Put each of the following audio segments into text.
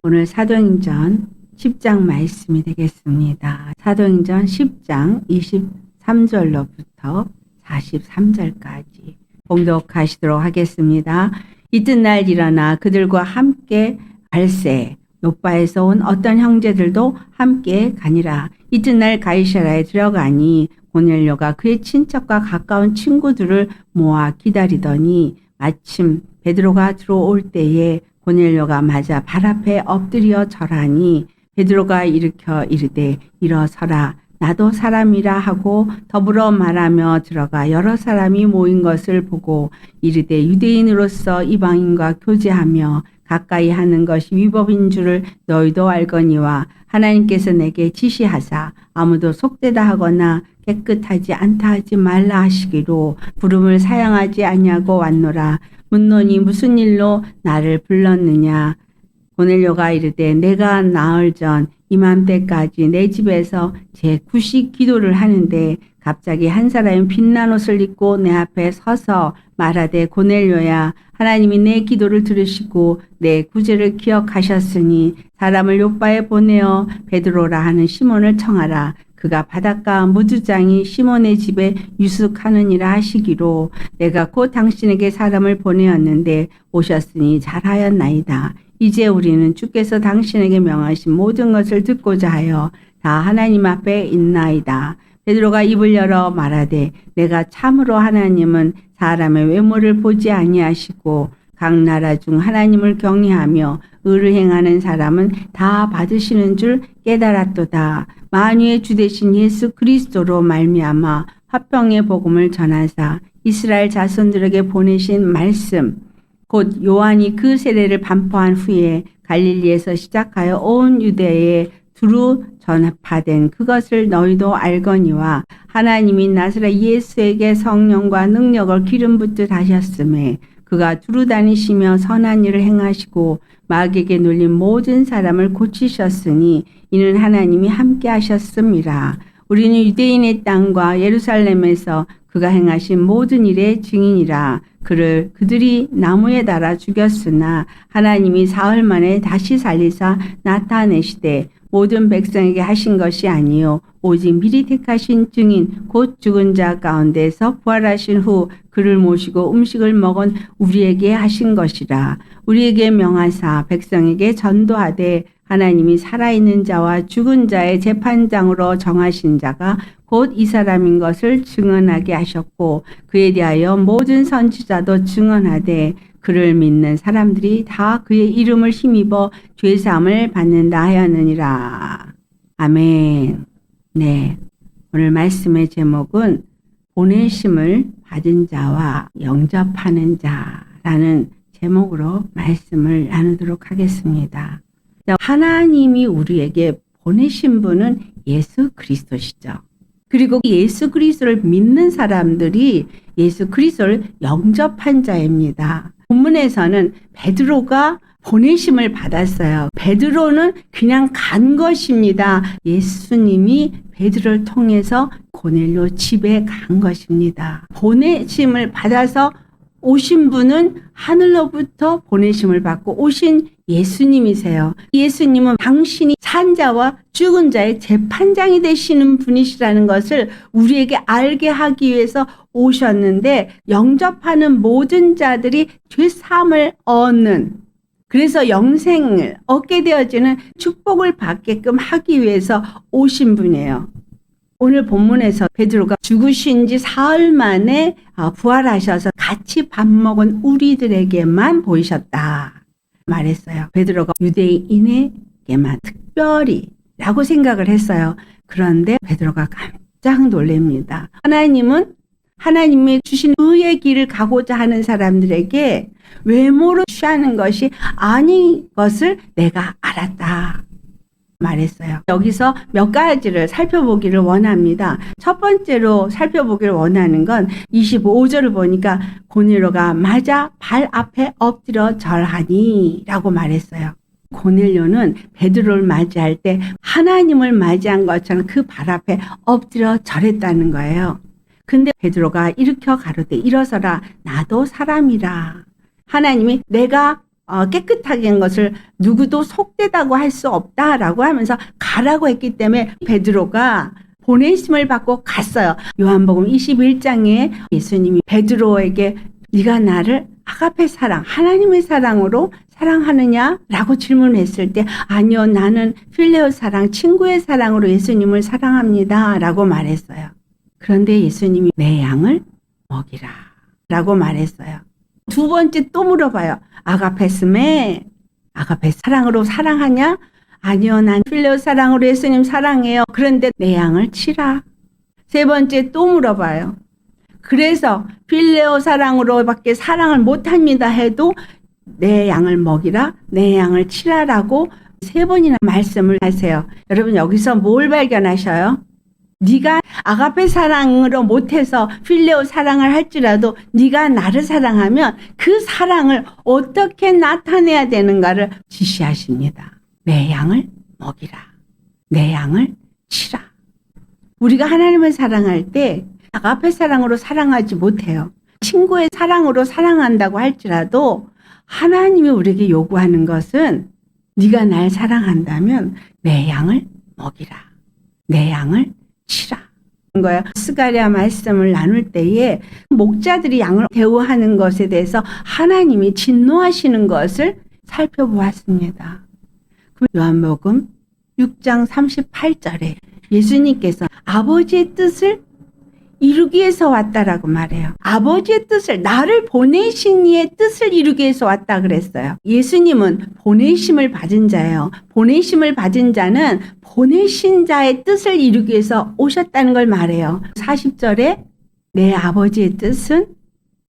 오늘 사도행전 10장 말씀이 되겠습니다. 사도행전 10장 23절로부터 43절까지 봉독하시도록 하겠습니다. 이튿날 일어나 그들과 함께 갈새 요빠에서 온 어떤 형제들도 함께 가니라. 이튿날 가이사랴에 들어가니 고넬료가 그의 친척과 가까운 친구들을 모아 기다리더니 마침 베드로가 들어올 때에 고넬료가 맞아 발 앞에 엎드려 절하니 베드로가 일으켜 이르되 일어서라 나도 사람이라 하고 더불어 말하며 들어가 여러 사람이 모인 것을 보고 이르되 유대인으로서 이방인과 교제하며 가까이 하는 것이 위법인 줄을 너희도 알거니와 하나님께서 내게 지시하사 아무도 속되다 하거나 깨끗하지 않다 하지 말라 하시기로 부름을 사양하지 아니하고 왔노라. 묻노니 무슨 일로 나를 불렀느냐. 고넬료가 이르되 내가 나흘 전 이맘때까지 내 집에서 제 구식 기도를 하는데 갑자기 한 사람이 빛난 옷을 입고 내 앞에 서서 말하되 고넬료야 하나님이 내 기도를 들으시고 내 구제를 기억하셨으니 사람을 요빠에 보내어 베드로라 하는 시몬을 청하라. 그가 바닷가 무두장이 시몬의 집에 유숙하느니라 하시기로 내가 곧 당신에게 사람을 보내었는데 오셨으니 잘하였나이다. 이제 우리는 주께서 당신에게 명하신 모든 것을 듣고자 하여 다 하나님 앞에 있나이다. 베드로가 입을 열어 말하되 내가 참으로 하나님은 사람의 외모를 보지 아니하시고 각 나라 중 하나님을 경외하며 의를 행하는 사람은 다 받으시는 줄 깨달았도다. 만유의 주 되신 예수 그리스도로 말미암아 화평의 복음을 전하사 이스라엘 자손들에게 보내신 말씀 곧 요한이 그 세례를 반포한 후에 갈릴리에서 시작하여 온 유대에 두루 전파된 그것을 너희도 알거니와 하나님이 나사렛 예수에게 성령과 능력을 기름 붓듯 하셨음에 그가 두루 다니시며 선한 일을 행하시고 마귀에게 눌린 모든 사람을 고치셨으니 이는 하나님이 함께 하셨음이라. 우리는 유대인의 땅과 예루살렘에서 그가 행하신 모든 일의 증인이라. 그들이 나무에 달아 죽였으나 하나님이 사흘 만에 다시 살리사 나타내시되 모든 백성에게 하신 것이 아니요 오직 미리 택하신 증인 곧 죽은 자 가운데서 부활하신 후 그를 모시고 음식을 먹은 우리에게 하신 것이라. 우리에게 명하사 백성에게 전도하되 하나님이 살아있는 자와 죽은 자의 재판장으로 정하신 자가 곧 이 사람인 것을 증언하게 하셨고 그에 대하여 모든 선지자도 증언하되 그를 믿는 사람들이 다 그의 이름을 힘입어 죄사함을 받는다 하였느니라. 아멘. 네, 오늘 말씀의 제목은 보내심을 받은 자와 영접하는 자라는 제목으로 말씀을 나누도록 하겠습니다. 하나님이 우리에게 보내신 분은 예수 그리스도시죠. 그리고 예수 그리스도를 믿는 사람들이 예수 그리스도를 영접한 자입니다. 본문에서는 베드로가 보내심을 받았어요. 베드로는 그냥 간 것입니다. 예수님이 베드로를 통해서 고넬료 집에 간 것입니다. 보내심을 받아서 오신 분은 하늘로부터 보내심을 받고 오신 예수님이세요. 예수님은 당신이 산 자와 죽은 자의 재판장이 되시는 분이시라는 것을 우리에게 알게 하기 위해서 오셨는데 영접하는 모든 자들이 죄사함을 얻는 그래서 영생을 얻게 되어지는 축복을 받게끔 하기 위해서 오신 분이에요. 오늘 본문에서 베드로가 죽으신 지 사흘 만에 부활하셔서 같이 밥 먹은 우리들에게만 보이셨다 말했어요. 베드로가 유대인에게만 특별히 라고 생각을 했어요. 그런데 베드로가 깜짝 놀랍니다. 하나님은 하나님이 주신 의의 길을 가고자 하는 사람들에게 외모로 취하는 것이 아닌 것을 내가 알았다 말했어요. 여기서 몇 가지를 살펴보기를 원합니다. 첫 번째로 살펴보기를 원하는 건 25절을 보니까 고넬료가 맞아 발 앞에 엎드려 절하니 라고 말했어요. 고넬료는 베드로를 맞이할 때 하나님을 맞이한 것처럼 그 발 앞에 엎드려 절했다는 거예요. 근데 베드로가 일으켜 가로되 일어서라 나도 사람이라. 하나님이 내가 깨끗하게 한 것을 누구도 속되다고 할 수 없다라고 하면서 가라고 했기 때문에 베드로가 보내심을 받고 갔어요. 요한복음 21장에 예수님이 베드로에게 네가 나를 아가페 사랑, 하나님의 사랑으로 사랑하느냐라고 질문했을 때 아니요, 나는 필레오 사랑, 친구의 사랑으로 예수님을 사랑합니다 라고 말했어요. 그런데 예수님이 내 양을 먹이라 라고 말했어요. 두 번째 또 물어봐요. 아가페스메, 아가페 사랑으로 사랑하냐? 아니요, 난 필레오 사랑으로 예수님 사랑해요. 그런데 내 양을 치라. 세 번째 또 물어봐요. 그래서 필레오 사랑으로밖에 사랑을 못합니다 해도 내 양을 먹이라, 내 양을 치라라고 세 번이나 말씀을 하세요. 여러분 여기서 뭘 발견하셔요? 네가 아가페 사랑으로 못해서 필레오 사랑을 할지라도 네가 나를 사랑하면 그 사랑을 어떻게 나타내야 되는가를 지시하십니다. 내 양을 먹이라, 내 양을 치라. 우리가 하나님을 사랑할 때 아가페 사랑으로 사랑하지 못해요. 친구의 사랑으로 사랑한다고 할지라도 하나님이 우리에게 요구하는 것은 네가 날 사랑한다면 내 양을 먹이라, 내 양을 치라 거예요. 스가랴 말씀을 나눌 때에 목자들이 양을 대우하는 것에 대해서 하나님이 진노하시는 것을 살펴보았습니다. 요한복음 6장 38절에 예수님께서 아버지의 뜻을 이루기 위해서 왔다라고 말해요. 아버지의 뜻을, 나를 보내신 이의 뜻을 이루기 위해서 왔다 그랬어요. 예수님은 보내심을 받은 자예요. 보내심을 받은 자는 보내신 자의 뜻을 이루기 위해서 오셨다는 걸 말해요. 40절에 내 아버지의 뜻은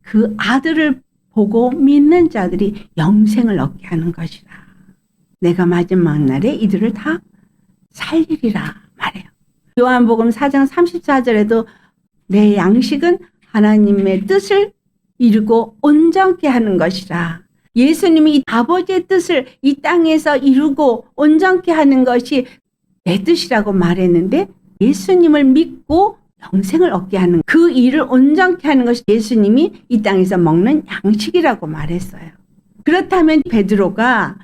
그 아들을 보고 믿는 자들이 영생을 얻게 하는 것이라. 내가 마지막 날에 이들을 다 살리리라 말해요. 요한복음 4장 34절에도 내 양식은 하나님의 뜻을 이루고 온전케 하는 것이라. 예수님이 아버지의 뜻을 이 땅에서 이루고 온전케 하는 것이 내 뜻이라고 말했는데 예수님을 믿고 영생을 얻게 하는 그 일을 온전케 하는 것이 예수님이 이 땅에서 먹는 양식이라고 말했어요. 그렇다면 베드로가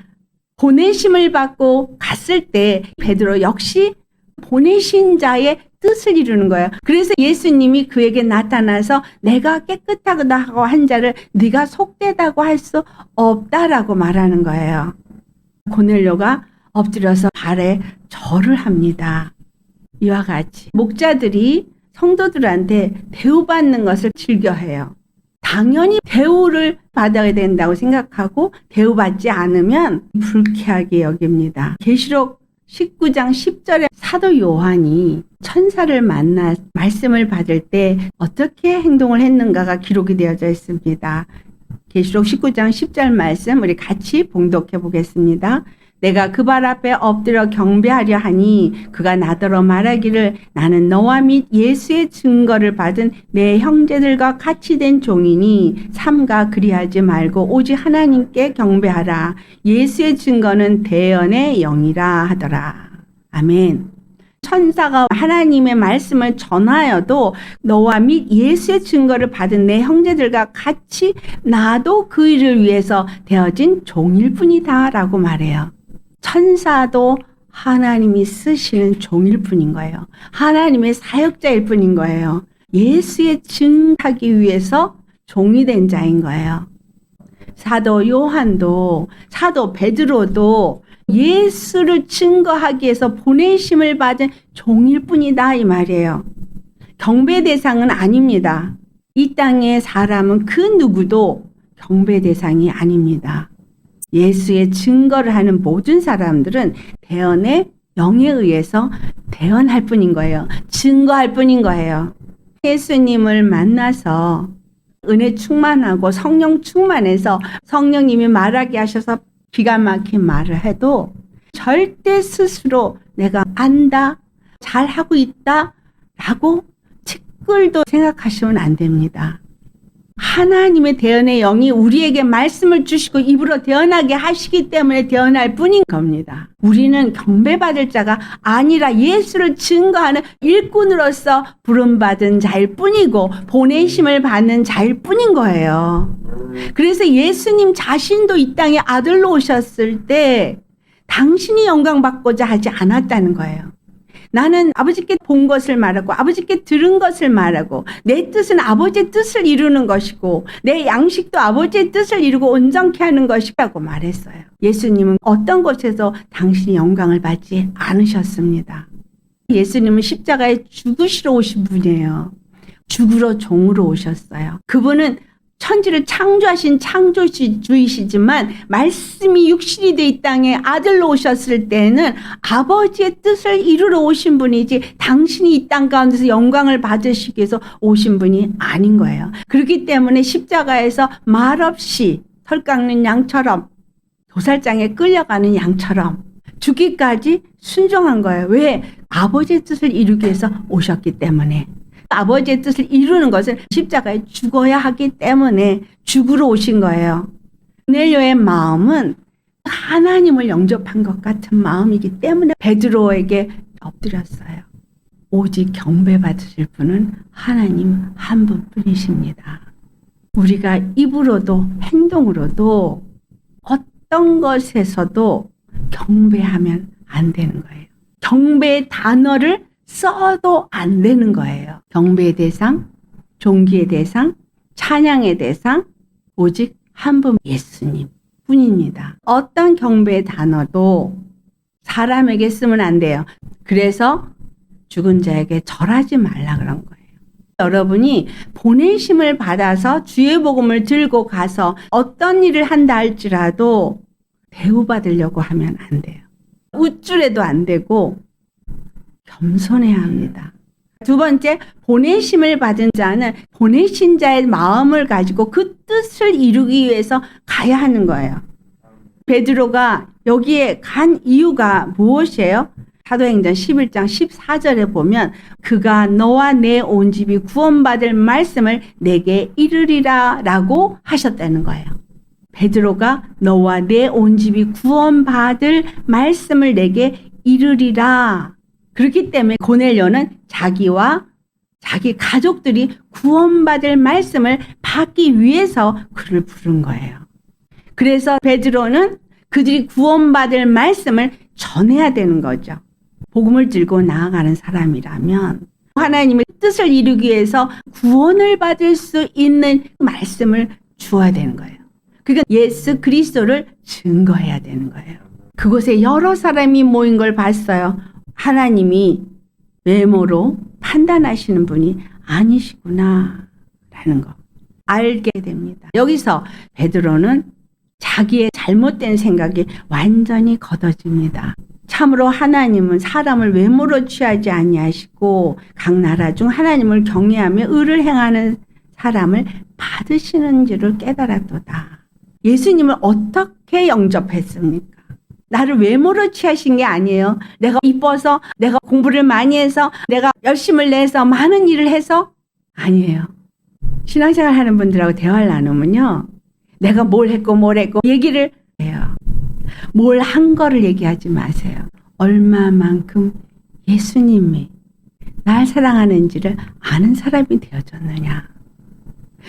보내심을 받고 갔을 때 베드로 역시 보내신 자의 뜻을 이루는 거예요. 그래서 예수님이 그에게 나타나서 내가 깨끗하다고 한 자를 네가 속되다고 할 수 없다라고 말하는 거예요. 고넬료가 엎드려서 발에 절을 합니다. 이와 같이 목자들이 성도들한테 대우받는 것을 즐겨해요. 당연히 대우를 받아야 된다고 생각하고 대우받지 않으면 불쾌하게 여깁니다. 계시록 19장 10절에 사도 요한이 천사를 만나 말씀을 받을 때 어떻게 행동을 했는가가 기록이 되어져 있습니다. 계시록 19장 10절 말씀 우리 같이 봉독해 보겠습니다. 내가 그 발 앞에 엎드려 경배하려 하니 그가 나더러 말하기를 나는 너와 및 예수의 증거를 받은 내 형제들과 같이 된 종이니 삼가 그리하지 말고 오직 하나님께 경배하라. 예수의 증거는 대언의 영이라 하더라. 아멘. 천사가 하나님의 말씀을 전하여도 너와 및 예수의 증거를 받은 내 형제들과 같이 나도 그 일을 위해서 되어진 종일 뿐이다 라고 말해요. 천사도 하나님이 쓰시는 종일 뿐인 거예요. 하나님의 사역자일 뿐인 거예요. 예수의 증하기 위해서 종이 된 자인 거예요. 사도 요한도 사도 베드로도 예수를 증거하기 위해서 보내심을 받은 종일 뿐이다 이 말이에요. 경배 대상은 아닙니다. 이 땅의 사람은 그 누구도 경배 대상이 아닙니다. 예수의 증거를 하는 모든 사람들은 대언의 영에 의해서 대언할 뿐인 거예요. 증거할 뿐인 거예요. 예수님을 만나서 은혜 충만하고 성령 충만해서 성령님이 말하게 하셔서 기가 막힌 말을 해도 절대 스스로 내가 안다, 잘하고 있다 라고 티끌도 생각하시면 안 됩니다. 하나님의 대언의 영이 우리에게 말씀을 주시고 입으로 대언하게 하시기 때문에 대언할 뿐인 겁니다. 우리는 경배받을 자가 아니라 예수를 증거하는 일꾼으로서 부름받은 자일 뿐이고 보내심을 받는 자일 뿐인 거예요. 그래서 예수님 자신도 이 땅에 아들로 오셨을 때 당신이 영광받고자 하지 않았다는 거예요. 나는 아버지께 본 것을 말하고 아버지께 들은 것을 말하고 내 뜻은 아버지의 뜻을 이루는 것이고 내 양식도 아버지의 뜻을 이루고 온전케 하는 것이라고 말했어요. 예수님은 어떤 곳에서 당신이 영광을 받지 않으셨습니다. 예수님은 십자가에 죽으시러 오신 분이에요. 죽으러 종으로 오셨어요. 그분은 천지를 창조하신 창조주이시지만 말씀이 육신이 돼 이 땅에 아들로 오셨을 때는 아버지의 뜻을 이루러 오신 분이지 당신이 이 땅 가운데서 영광을 받으시기 위해서 오신 분이 아닌 거예요. 그렇기 때문에 십자가에서 말없이 털 깎는 양처럼 도살장에 끌려가는 양처럼 죽기까지 순종한 거예요. 왜? 아버지의 뜻을 이루기 위해서 오셨기 때문에. 아버지의 뜻을 이루는 것은 십자가에 죽어야 하기 때문에 죽으러 오신 거예요. 고넬료의 마음은 하나님을 영접한 것 같은 마음이기 때문에 베드로에게 엎드렸어요. 오직 경배받으실 분은 하나님 한 분뿐이십니다. 우리가 입으로도 행동으로도 어떤 것에서도 경배하면 안 되는 거예요. 경배의 단어를 써도 안 되는 거예요. 경배의 대상, 존귀의 대상, 찬양의 대상, 오직 한 분 예수님 뿐입니다. 어떤 경배의 단어도 사람에게 쓰면 안 돼요. 그래서 죽은 자에게 절하지 말라 그런 거예요. 여러분이 보내심을 받아서 주의 복음을 들고 가서 어떤 일을 한다 할지라도 대우받으려고 하면 안 돼요. 우쭐해도 안 되고 겸손해야 합니다. 두 번째, 보내심을 받은 자는 보내신 자의 마음을 가지고 그 뜻을 이루기 위해서 가야 하는 거예요. 베드로가 여기에 간 이유가 무엇이에요? 사도행전 11장 14절에 보면 그가 너와 내 온 집이 구원받을 말씀을 내게 이르리라 라고 하셨다는 거예요. 베드로가 너와 내 온 집이 구원받을 말씀을 내게 이르리라. 그렇기 때문에 고넬료는 자기와 자기 가족들이 구원받을 말씀을 받기 위해서 그를 부른 거예요. 그래서 베드로는 그들이 구원받을 말씀을 전해야 되는 거죠. 복음을 들고 나아가는 사람이라면 하나님의 뜻을 이루기 위해서 구원을 받을 수 있는 말씀을 주어야 되는 거예요. 그러니까 예수 그리스도를 증거해야 되는 거예요. 그곳에 여러 사람이 모인 걸 봤어요. 하나님이 외모로 판단하시는 분이 아니시구나 라는 거 알게 됩니다. 여기서 베드로는 자기의 잘못된 생각이 완전히 걷어집니다. 참으로 하나님은 사람을 외모로 취하지 아니하시고 각 나라 중 하나님을 경외하며 의를 행하는 사람을 받으시는 줄을 깨달았도다. 예수님을 어떻게 영접했습니까? 나를 외모로 취하신 게 아니에요. 내가 이뻐서, 내가 공부를 많이 해서, 내가 열심을 내서, 많은 일을 해서 아니에요. 신앙생활 하는 분들하고 대화를 나누면요. 내가 뭘 했고 얘기를 해요. 뭘 한 거를 얘기하지 마세요. 얼마만큼 예수님이 날 사랑하는지를 아는 사람이 되어졌느냐.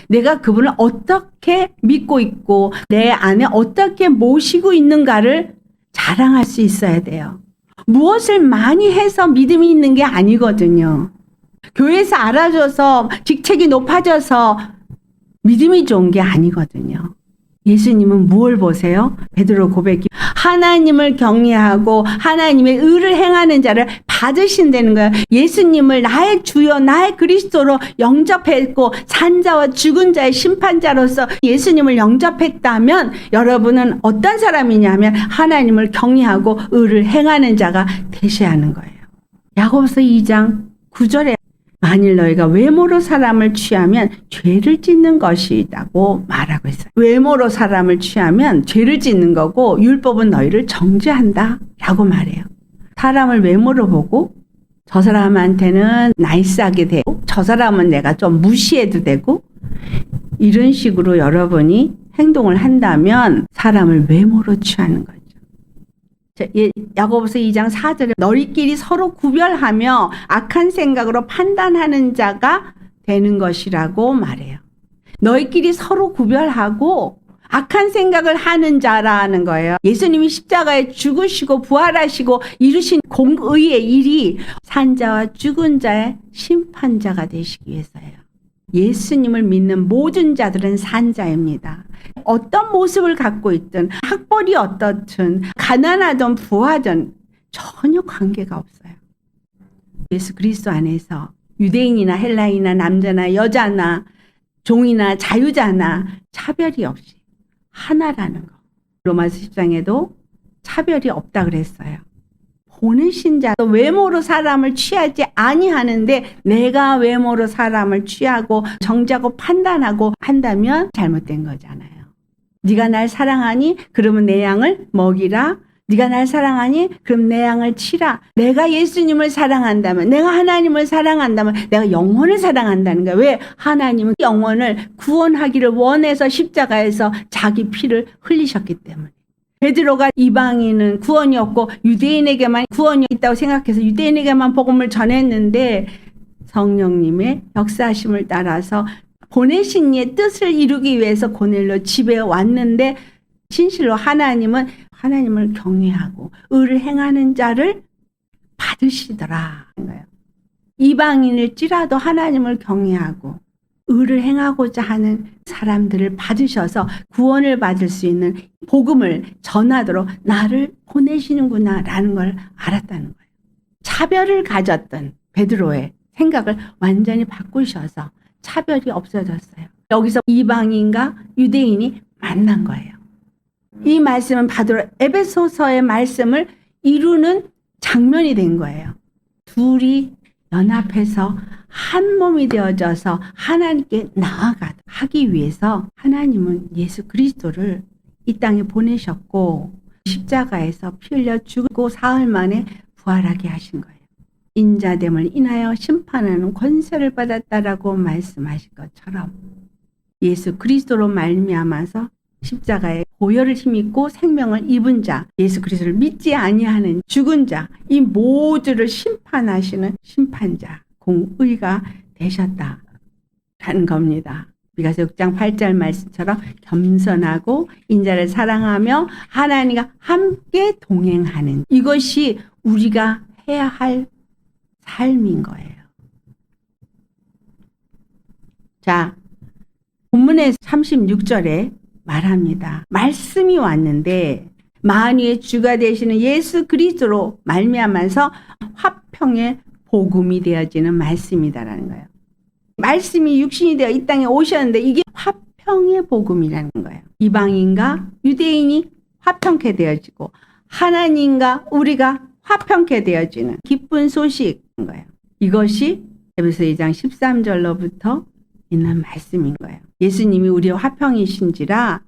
내가 그분을 어떻게 믿고 있고 내 안에 어떻게 모시고 있는가를 자랑할 수 있어야 돼요. 무엇을 많이 해서 믿음이 있는 게 아니거든요. 교회에서 알아줘서 직책이 높아져서 믿음이 좋은 게 아니거든요. 예수님은 무엇을 보세요? 베드로 고백이 하나님을 경외하고 하나님의 의를 행하는 자를 받으신다는 거예요. 예수님을 나의 주여 나의 그리스도로 영접했고 산자와 죽은 자의 심판자로서 예수님을 영접했다면 여러분은 어떤 사람이냐면 하나님을 경외하고 의를 행하는 자가 되셔야 하는 거예요. 야고보서 2장 9절에 만일 너희가 외모로 사람을 취하면 죄를 짓는 것이라고 말하고 있어요. 외모로 사람을 취하면 죄를 짓는 거고 율법은 너희를 정죄한다 라고 말해요. 사람을 외모로 보고 저 사람한테는 나이스하게 되고 저 사람은 내가 좀 무시해도 되고 이런 식으로 여러분이 행동을 한다면 사람을 외모로 취하는 거죠. 야고보서 2장 4절에 너희끼리 서로 구별하며 악한 생각으로 판단하는 자가 되는 것이라고 말해요. 너희끼리 서로 구별하고 악한 생각을 하는 자라는 거예요. 예수님이 십자가에 죽으시고 부활하시고 이루신 공의의 일이 산자와 죽은 자의 심판자가 되시기 위해서예요. 예수님을 믿는 모든 자들은 산자입니다. 어떤 모습을 갖고 있든 학벌이 어떻든 가난하든 부하든 전혀 관계가 없어요. 예수 그리스도 안에서 유대인이나 헬라인이나 남자나 여자나 종이나 자유자나 차별이 없이 하나라는 거. 로마서 10장에도 차별이 없다 그랬어요. 보내신 자도 외모로 사람을 취하지 아니하는데 내가 외모로 사람을 취하고 정죄하고 판단하고 한다면 잘못된 거잖아요. 네가 날 사랑하니? 그러면 내 양을 먹이라. 네가 날 사랑하니? 그럼 내 양을 치라. 내가 예수님을 사랑한다면, 내가 하나님을 사랑한다면 내가 영혼을 사랑한다는 거야. 왜? 하나님은 영혼을 구원하기를 원해서 십자가에서 자기 피를 흘리셨기 때문에. 베드로가 이방인은 구원이 없고 유대인에게만 구원이 있다고 생각해서 유대인에게만 복음을 전했는데 성령님의 역사하심을 따라서 보내신 이의 뜻을 이루기 위해서 고넬료 집에 왔는데 진실로 하나님은 하나님을 경외하고 의를 행하는 자를 받으시더라. 이방인일지라도 하나님을 경외하고 의를 행하고자 하는 사람들을 받으셔서 구원을 받을 수 있는 복음을 전하도록 나를 보내시는구나 라는 걸 알았다는 거예요. 차별을 가졌던 베드로의 생각을 완전히 바꾸셔서 차별이 없어졌어요. 여기서 이방인과 유대인이 만난 거예요. 이 말씀은 바로 에베소서의 말씀을 이루는 장면이 된 거예요. 둘이 연합해서 한 몸이 되어져서 하나님께 나아가기 위해서 하나님은 예수 그리스도를 이 땅에 보내셨고 십자가에서 피 흘려 죽고 사흘 만에 부활하게 하신 거예요. 인자됨을 인하여 심판하는 권세를 받았다라고 말씀하신 것처럼 예수 그리스도로 말미암아서 십자가에 보혈을 힘입고 생명을 입은 자, 예수 그리스도를 믿지 아니하는 죽은 자, 이 모두를 심판하시는 심판자, 공의가 되셨다라는 겁니다. 미가서 6장 8절 말씀처럼 겸손하고 인자를 사랑하며 하나님과 함께 동행하는 이것이 우리가 해야 할 삶인 거예요. 자, 본문의 36절에 말합니다. 말씀이 왔는데 만유의 주가 되시는 예수 그리스도로 말미암아서 화평의 복음이 되어지는 말씀이다라는 거예요. 말씀이 육신이 되어 이 땅에 오셨는데 이게 화평의 복음이라는 거예요. 이방인과 유대인이 화평케 되어지고 하나님과 우리가 화평케 되어지는 기쁜 소식인 거예요. 이것이 에베소 2장 13절로부터 있는 말씀인 거예요. 예수님이 우리의 화평이신지라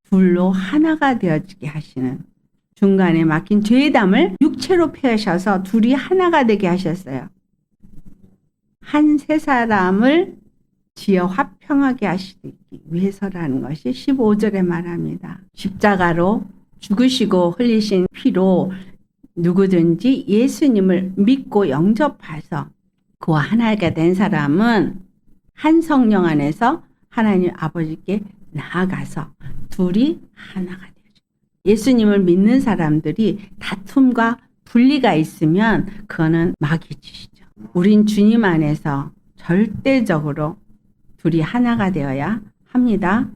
둘로 하나가 되어지게 하시는 중간에 막힌 죄담을 육체로 펴셔서 둘이 하나가 되게 하셨어요. 한 세 사람을 지어 화평하게 하시기 위해서라는 것이 15절에 말합니다. 십자가로 죽으시고 흘리신 피로 누구든지 예수님을 믿고 영접해서 그와 하나가 된 사람은 한 성령 안에서 하나님 아버지께 나아가서 둘이 하나가 되죠. 예수님을 믿는 사람들이 다툼과 분리가 있으면 그거는 마귀 짓이죠. 우린 주님 안에서 절대적으로 둘이 하나가 되어야 합니다.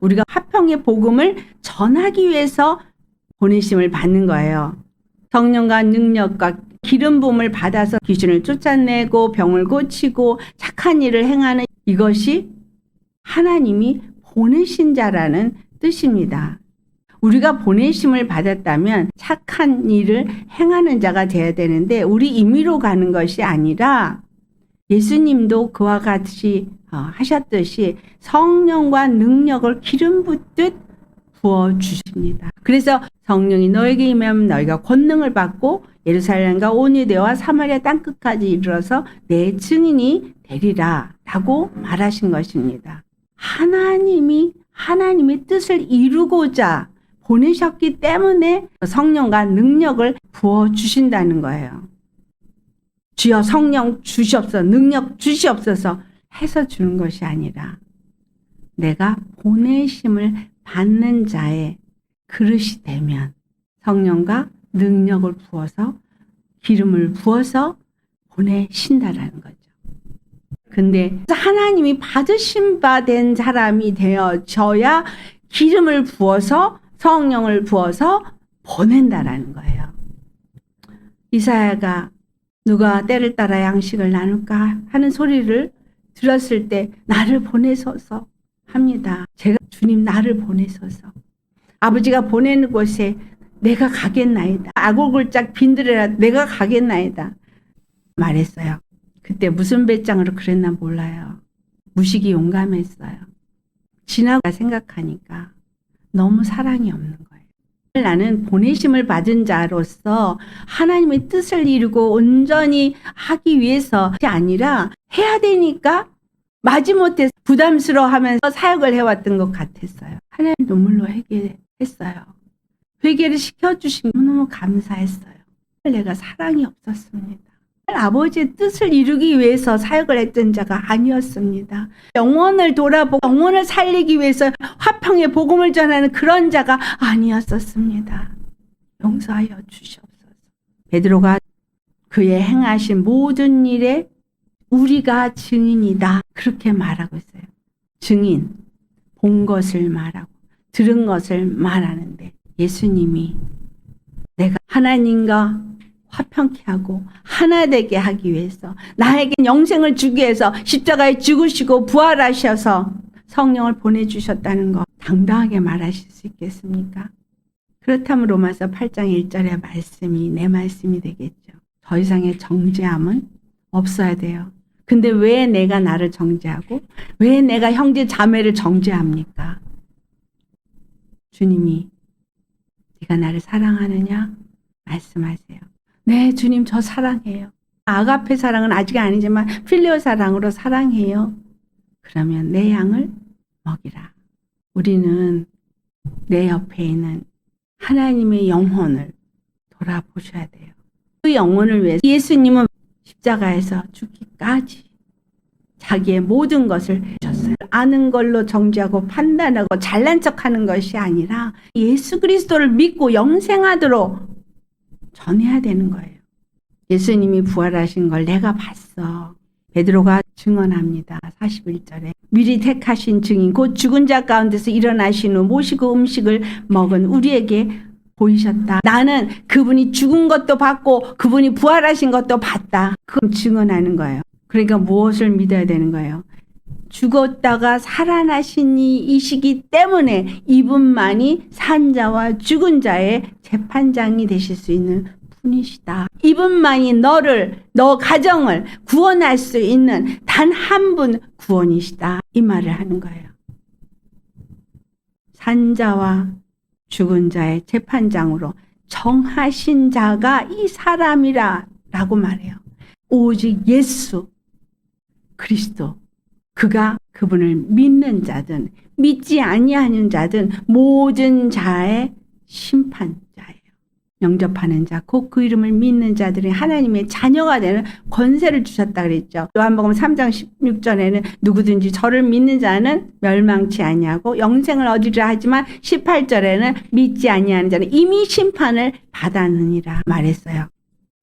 우리가 화평의 복음을 전하기 위해서 보내심을 받는 거예요. 성령과 능력과 기름 부음을 받아서 귀신을 쫓아내고 병을 고치고 착한 일을 행하는 이것이 하나님이 보내신 자라는 뜻입니다. 우리가 보내심을 받았다면 착한 일을 행하는 자가 되어야 되는데 우리 임의로 가는 것이 아니라 예수님도 그와 같이 하셨듯이 성령과 능력을 기름 붓듯 부어주십니다. 그래서 성령이 너에게 임하면 너희가 권능을 받고 예루살렘과 온 유대와 사마리아 땅끝까지 이르러서 내 증인이 되리라 라고 말하신 것입니다. 하나님의 뜻을 이루고자 보내셨기 때문에 성령과 능력을 부어주신다는 거예요. 주여 성령 주시옵소서, 능력 주시옵소서 해서 주는 것이 아니라 내가 보내심을 받는 자의 그릇이 되면 성령과 능력을 부어서 기름을 부어서 보내신다라는 거죠. 근데 하나님이 받으신 바 된 사람이 되어져야 기름을 부어서 성령을 부어서 보낸다라는 거예요. 이사야가 누가 때를 따라 양식을 나눌까 하는 소리를 들었을 때 나를 보내소서 합니다. 제가 주님 나를 보내소서. 아버지가 보내는 곳에 내가 가겠나이다. 아골골짝 빈들에라 내가 가겠나이다. 말했어요. 그때 무슨 배짱으로 그랬나 몰라요. 무식이 용감했어요. 지나가 생각하니까 너무 사랑이 없는 거예요. 나는 보내심을 받은 자로서 하나님의 뜻을 이루고 온전히 하기 위해서가 아니라 해야 되니까 마지못해 부담스러워하면서 사역을 해왔던 것 같았어요. 하나님 눈물로 회개했어요. 회개를 시켜주신 너무 감사했어요. 내가 사랑이 없었습니다. 아버지의 뜻을 이루기 위해서 사역을 했던 자가 아니었습니다. 영혼을 돌아보고 영혼을 살리기 위해서 화평의 복음을 전하는 그런 자가 아니었었습니다. 용서하여 주시옵소서. 베드로가 그의 행하신 모든 일에 우리가 증인이다. 그렇게 말하고 있어요. 증인, 본 것을 말하고 들은 것을 말하는데 예수님이 내가 하나님과 화평케 하고 하나 되게 하기 위해서 나에게 영생을 주기 위해서 십자가에 죽으시고 부활하셔서 성령을 보내주셨다는 거 당당하게 말하실 수 있겠습니까? 그렇다면 로마서 8장 1절의 말씀이 내 말씀이 되겠죠. 더 이상의 정죄함은 없어야 돼요. 근데 왜 내가 나를 정죄하고 왜 내가 형제 자매를 정죄합니까? 주님이 네가 나를 사랑하느냐? 말씀하세요. 네, 주님 저 사랑해요. 아가페 사랑은 아직 아니지만 필리오 사랑으로 사랑해요. 그러면 내 양을 먹이라. 우리는 내 옆에 있는 하나님의 영혼을 돌아보셔야 돼요. 그 영혼을 위해서 예수님은 십자가에서 죽기까지 자기의 모든 것을 주셨어요. 아는 걸로 정죄하고 판단하고 잘난 척하는 것이 아니라 예수 그리스도를 믿고 영생하도록 전해야 되는 거예요. 예수님이 부활하신 걸 내가 봤어. 베드로가 증언합니다. 41절에 미리 택하신 증인 곧 죽은 자 가운데서 일어나신 후 모시고 음식을 먹은 우리에게 보이셨다. 나는 그분이 죽은 것도 봤고 그분이 부활하신 것도 봤다. 그건 증언하는 거예요. 그러니까 무엇을 믿어야 되는 거예요? 죽었다가 살아나신 이시기 때문에 이분만이 산자와 죽은 자의 재판장이 되실 수 있는 분이시다. 이분만이 너 가정을 구원할 수 있는 단 한 분 구원이시다. 이 말을 하는 거예요. 산자와 죽은 자의 재판장으로 정하신 자가 이 사람이라 라고 말해요. 오직 예수 그리스도 그분을 믿는 자든 믿지 아니하는 자든 모든 자의 심판자예요. 영접하는 자, 곧 그 이름을 믿는 자들이 하나님의 자녀가 되는 권세를 주셨다 그랬죠. 요한복음 3장 16절에는 누구든지 저를 믿는 자는 멸망치 아니하고 영생을 얻으리라 하지만 18절에는 믿지 아니하는 자는 이미 심판을 받았느니라 말했어요.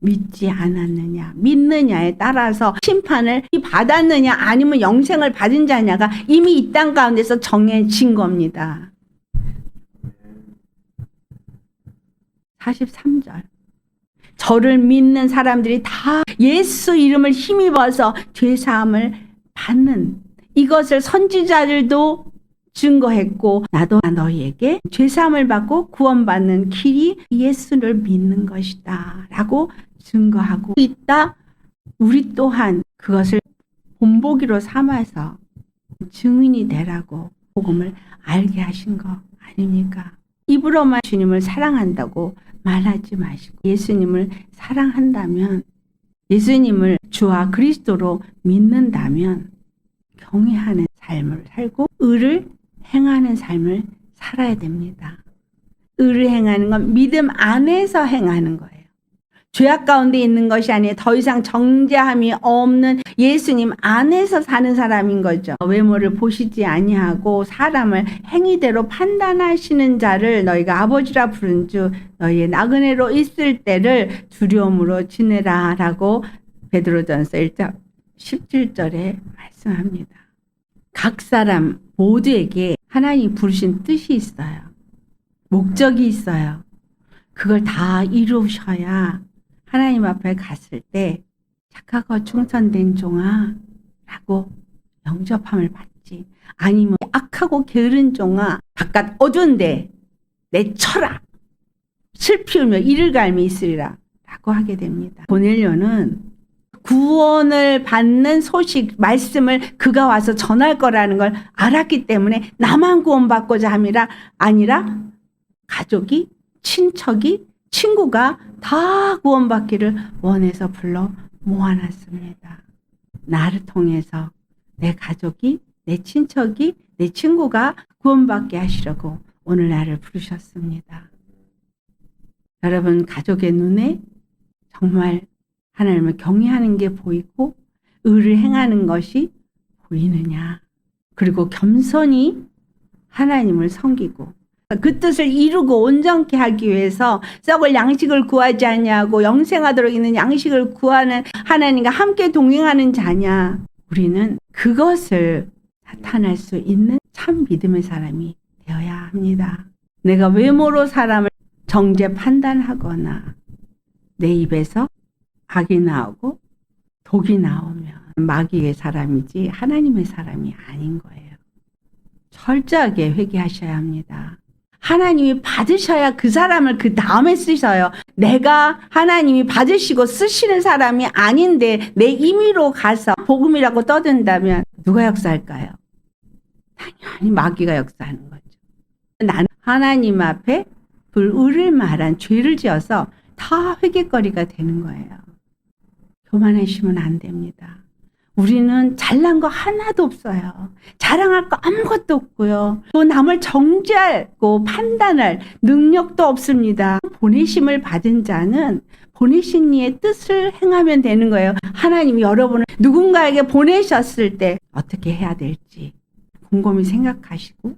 믿지 않았느냐, 믿느냐에 따라서 심판을 받았느냐 아니면 영생을 받은 자냐가 이미 이 땅 가운데서 정해진 겁니다. 43절. 저를 믿는 사람들이 다 예수 이름을 힘입어서 죄사함을 받는 이것을 선지자들도 증거했고 나도 너희에게 죄사함을 받고 구원받는 길이 예수를 믿는 것이다 라고 증거하고 있다. 우리 또한 그것을 본보기로 삼아서 증인이 되라고 복음을 알게 하신 거 아닙니까? 입으로만 주님을 사랑한다고 말하지 마시고 예수님을 사랑한다면 예수님을 주와 그리스도로 믿는다면 경외하는 삶을 살고 의를 행하는 삶을 살아야 됩니다. 의를 행하는 건 믿음 안에서 행하는 거예요. 죄악 가운데 있는 것이 아니에요. 더 이상 정죄함이 없는 예수님 안에서 사는 사람인 거죠. 외모를 보시지 아니하고 사람을 행위대로 판단하시는 자를 너희가 아버지라 부른 주 너희의 나그네로 있을 때를 두려움으로 지내라 라고 베드로전서 1장 17절에 말씀합니다. 각 사람 모두에게 하나님이 부르신 뜻이 있어요. 목적이 있어요. 그걸 다 이루셔야 하나님 앞에 갔을 때 착하고 충성된 종아 라고 영접함을 받지. 아니면 악하고 게으른 종아 바깥 어두운데 내쳐라 슬피 울며 이를 갈미 있으리라 라고 하게 됩니다. 고넬료는 구원을 받는 소식 말씀을 그가 와서 전할 거라는 걸 알았기 때문에 나만 구원받고자 함이라 아니라 가족이 친척이 친구가 다 구원받기를 원해서 불러 모아놨습니다. 나를 통해서 내 가족이 내 친척이 내 친구가 구원받게 하시려고 오늘 나를 부르셨습니다. 여러분 가족의 눈에 정말 하나님을 경외하는 게 보이고 의를 행하는 것이 보이느냐. 그리고 겸손히 하나님을 섬기고 그 뜻을 이루고 온전케 하기 위해서 썩을 양식을 구하지 아니하고 영생하도록 있는 양식을 구하는 하나님과 함께 동행하는 자냐. 우리는 그것을 나타낼 수 있는 참 믿음의 사람이 되어야 합니다. 내가 외모로 사람을 정죄 판단하거나 내 입에서 악이 나오고 독이 나오면 마귀의 사람이지 하나님의 사람이 아닌 거예요. 철저하게 회개하셔야 합니다. 하나님이 받으셔야 그 사람을 그 다음에 쓰셔요. 내가 하나님이 받으시고 쓰시는 사람이 아닌데 내 임의로 가서 복음이라고 떠든다면 누가 역사할까요? 당연히 마귀가 역사하는 거죠. 나는 하나님 앞에 불의를 말한 죄를 지어서 다 회개거리가 되는 거예요. 교만하시면 안 됩니다. 우리는 잘난 거 하나도 없어요. 자랑할 거 아무것도 없고요. 또 남을 정죄하고 판단할 능력도 없습니다. 보내심을 받은 자는 보내신 이의 뜻을 행하면 되는 거예요. 하나님이 여러분을 누군가에게 보내셨을 때 어떻게 해야 될지 곰곰이 생각하시고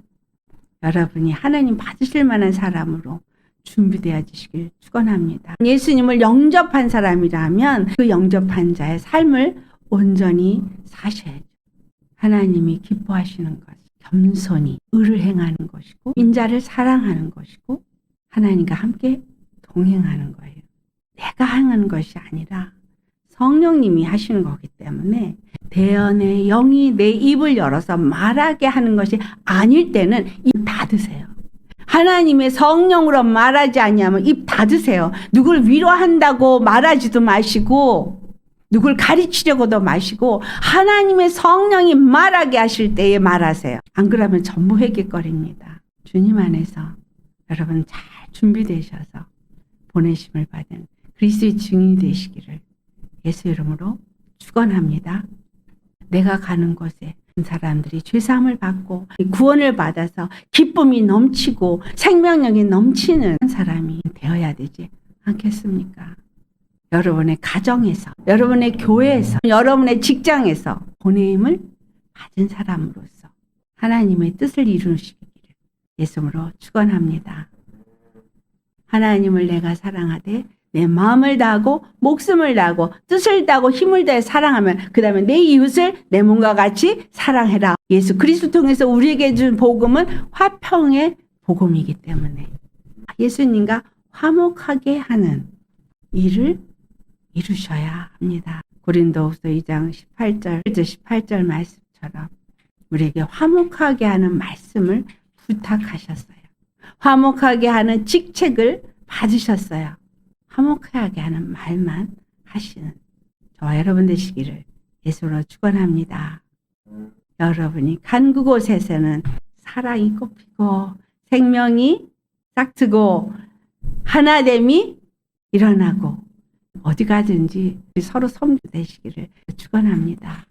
여러분이 하나님 받으실 만한 사람으로 준비되어지시길 축원합니다. 예수님을 영접한 사람이라면 그 영접한 자의 삶을 온전히 사셔야죠. 하나님이 기뻐하시는 것, 겸손히 의를 행하는 것이고 인자를 사랑하는 것이고 하나님과 함께 동행하는 거예요. 내가 행하는 것이 아니라 성령님이 하시는 거기 때문에 대언의 영이 내 입을 열어서 말하게 하는 것이 아닐 때는 입 닫으세요. 하나님의 성령으로 말하지 않냐면 입 닫으세요. 누굴 위로한다고 말하지도 마시고 누굴 가르치려고도 마시고 하나님의 성령이 말하게 하실 때에 말하세요. 안 그러면 전부 회개거립니다. 주님 안에서 여러분 잘 준비되셔서 보내심을 받은 그리스도의 증인이 되시기를 예수 이름으로 축원합니다. 내가 가는 곳에 사람들이 죄사함을 받고 구원을 받아서 기쁨이 넘치고 생명력이 넘치는 사람이 되어야 되지 않겠습니까? 여러분의 가정에서, 여러분의 교회에서, 여러분의 직장에서 보냄을 받은 사람으로서 하나님의 뜻을 이루시기를 예수로 축원합니다. 하나님을 내가 사랑하되 내 마음을 다하고 목숨을 다하고 뜻을 다하고 힘을 다해 사랑하면 그 다음에 내 이웃을 내 몸과 같이 사랑해라. 예수 그리스도 통해서 우리에게 준 복음은 화평의 복음이기 때문에 예수님과 화목하게 하는 일을 이루셔야 합니다. 고린도후서 2장 18절 말씀처럼 우리에게 화목하게 하는 말씀을 부탁하셨어요. 화목하게 하는 직책을 받으셨어요. 화목하게 하는 말만 하시는 저와 여러분 되시기를 예수로 축원합니다. 여러분이 간 그곳에서는 사랑이 꽃피고 생명이 싹트고 하나됨이 일어나고 어디 가든지 서로 섬기되시기를 축원합니다.